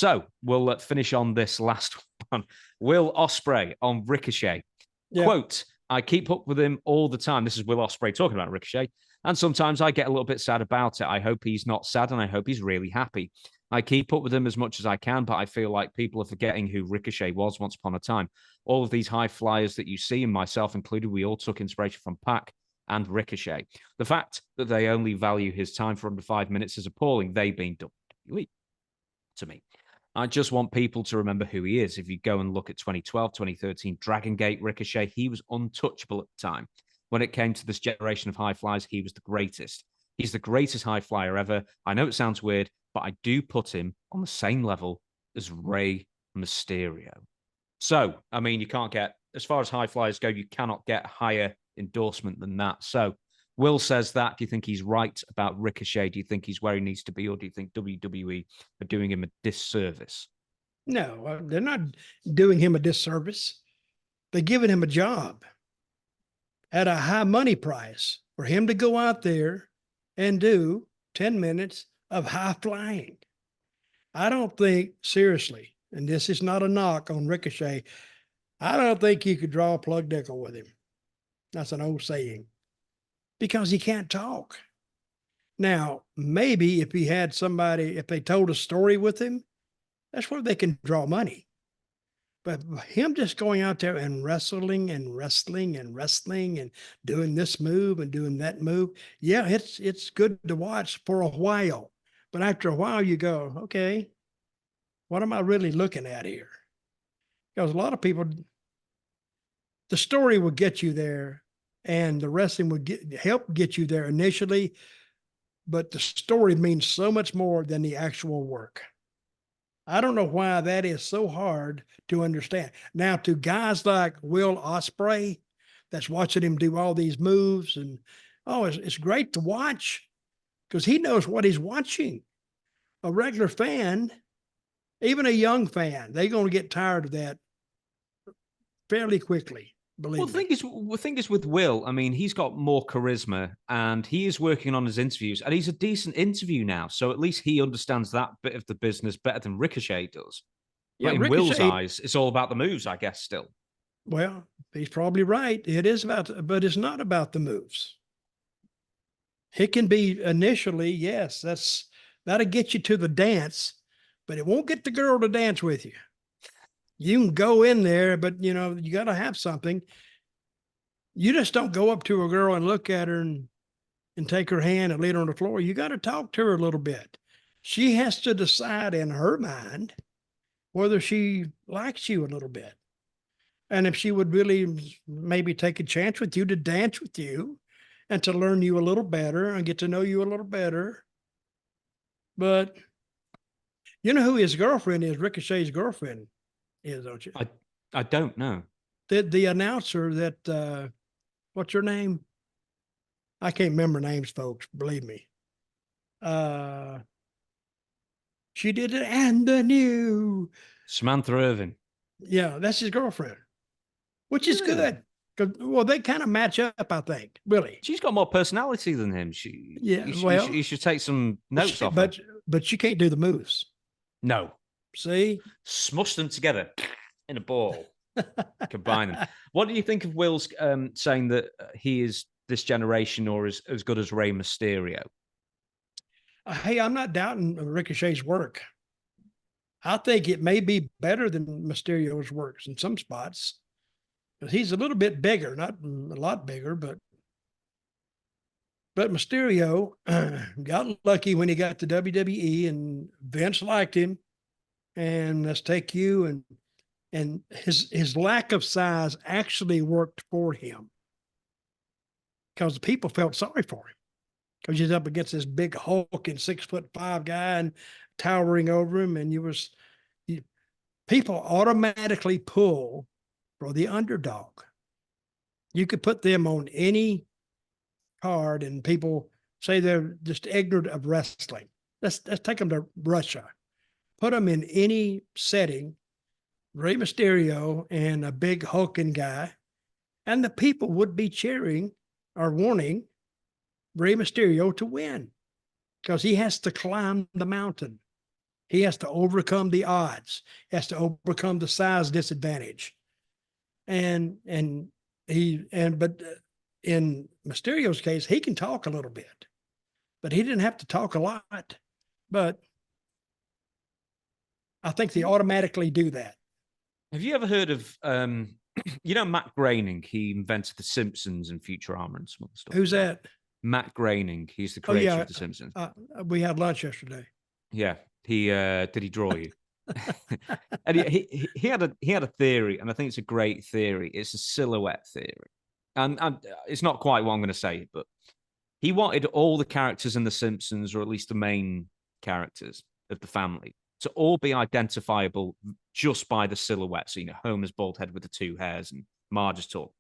So we'll finish on this last one. Will Ospreay on Ricochet. Yeah. Quote, I keep up with him all the time. This is Will Ospreay talking about Ricochet. And sometimes I get a little bit sad about it. I hope he's not sad and I hope he's really happy. I keep up with him as much as I can, but I feel like people are forgetting who Ricochet was once upon a time. All of these high flyers that you see, and myself included, we all took inspiration from Pac and Ricochet. The fact that they only value his time for under 5 minutes is appalling, they being WWE to me. I just want people to remember who he is. If you go and look at 2012, 2013, Dragon Gate Ricochet, he was untouchable at the time. When it came to this generation of high flyers, he was the greatest. He's the greatest high flyer ever. I know it sounds weird, but I do put him on the same level as Rey Mysterio. So, I mean, you can't get, as far as high flyers go, you cannot get higher endorsement than that. So, Will says that. Do you think he's right about Ricochet? Do you think he's where he needs to be? Or do you think WWE are doing him a disservice? No, they're not doing him a disservice. They're giving him a job at a high money price for him to go out there and do 10 minutes of high flying. I don't think, seriously, and this is not a knock on Ricochet, I don't think you could draw a plug nickel with him. That's an old saying. Because he can't talk. Now, maybe if he had somebody, if they told a story with him, that's where they can draw money. But him just going out there and wrestling and wrestling and wrestling and doing this move and doing that move, yeah, it's good to watch for a while. But after a while, you go, okay, what am I really looking at here? Because a lot of people, the story will get you there. And the wrestling would help get you there initially, but the story means so much more than the actual work. I don't know why that is so hard to understand. Now, to guys like Will Ospreay, that's watching him do all these moves, and it's great to watch because he knows what he's watching. A regular fan, even a young fan, they're going to get tired of that fairly quickly. Well, the thing is with Will, I mean, he's got more charisma and he is working on his interviews and he's a decent interview now. So at least he understands that bit of the business better than Ricochet does. Yeah, but in Will's eyes, it's all about the moves, I guess, still. Well, he's probably right. It is but it's not about the moves. It can be initially, yes, that'll get you to the dance, but it won't get the girl to dance with you. You can go in there, but you got to have something. You just don't go up to a girl and look at her and take her hand and lead her on the floor. You got to talk to her a little bit. She has to decide in her mind whether she likes you a little bit. And if she would really maybe take a chance with you to dance with you and to learn you a little better and get to know you a little better. But you know who his girlfriend is, Ricochet's girlfriend is, don't you? I don't know. The announcer that, what's her name? I can't remember names, folks, believe me. She did it and the new. Samantha Irvin. Yeah, that's his girlfriend, which is good. Well, they kind of match up, I think, really. She's got more personality than him. You should take some notes off her. But she can't do the moves. No. See? Smush them together in a ball. Combine them. What do you think of Will's saying that he is this generation or is as good as Rey Mysterio? Hey, I'm not doubting Ricochet's work. I think it may be better than Mysterio's works in some spots. He's a little bit bigger, not a lot bigger, but Mysterio got lucky when he got to WWE and Vince liked him. And let's take you and his lack of size actually worked for him because the people felt sorry for him because he's up against this big hulking 6'5" guy and towering over him, and people automatically pull for the underdog. You could put them on any card, and people say they're just ignorant of wrestling. Let's take them to Russia. Put them in any setting, Rey Mysterio and a big hulking guy, and the people would be cheering or wanting Rey Mysterio to win because he has to climb the mountain. He has to overcome the odds. He has to overcome the size disadvantage. But in Mysterio's case, he can talk a little bit, but he didn't have to talk a lot. But I think they automatically do that. Have you ever heard of, Matt Groening? He invented The Simpsons and Futurama and some other stuff. Who's that? Matt Groening. He's the creator of The Simpsons. We had lunch yesterday. Yeah. Did he draw you? And he had a theory, and I think it's a great theory. It's a silhouette theory. And it's not quite what I'm going to say, but he wanted all the characters in The Simpsons, or at least the main characters of the family, to all be identifiable just by the silhouette. So, Homer's bald head with the two hairs and Marge's tall.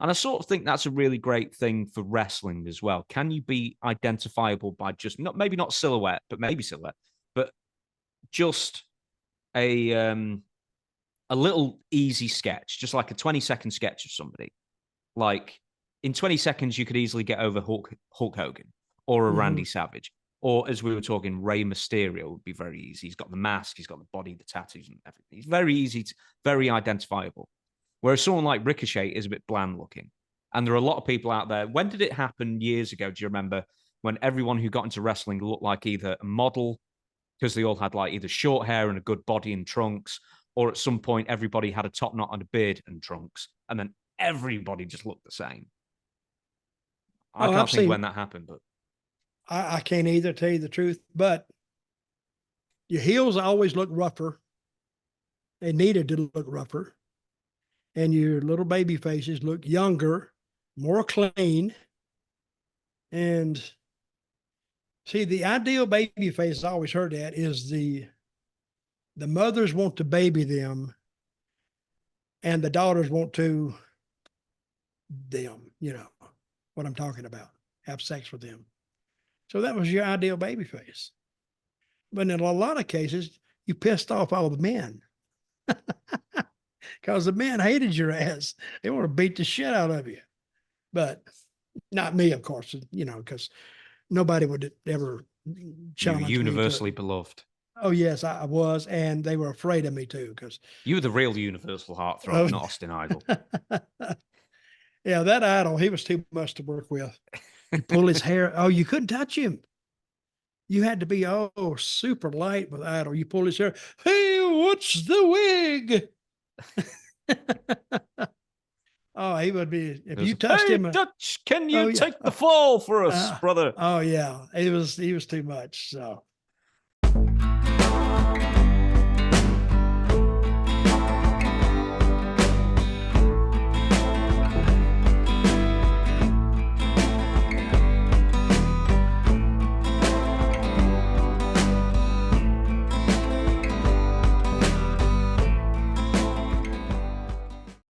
And I sort of think that's a really great thing for wrestling as well. Can you be identifiable by just maybe not silhouette, but maybe silhouette, but just a little easy sketch, just like a 20-second sketch of somebody. Like in 20 seconds, you could easily get over Hulk Hogan or a Randy Savage. Or as we were talking, Rey Mysterio would be very easy. He's got the mask, he's got the body, the tattoos and everything. He's very easy, very identifiable. Whereas someone like Ricochet is a bit bland looking. And there are a lot of people out there. When did it happen years ago? Do you remember when everyone who got into wrestling looked like either a model, because they all had like either short hair and a good body and trunks, or at some point everybody had a top knot and a beard and trunks, and then everybody just looked the same? I can't think when that happened, but I can't either, tell you the truth. But your heels always look rougher. They needed to look rougher. And your little baby faces look younger, more clean. And see, the ideal baby face, I always heard that, is the mothers want to baby them and the daughters want to them, what I'm talking about, have sex with them. So that was your ideal baby face. But in a lot of cases, you pissed off all the men. Because the men hated your ass. They want to beat the shit out of you. But not me, of course, because nobody would ever challenge me. Universally beloved. Oh, yes, I was. And they were afraid of me, too. Because you were the real universal heartthrob, not Austin Idol. Yeah, that Idol, he was too much to work with. You pull his hair. Oh, you couldn't touch him. You had to be, super light with Idol. You pull his hair. Hey, what's the wig? Oh, he would be, if you touched him. Dutch, can you take the fall for us, brother? Oh, yeah. He was too much. So,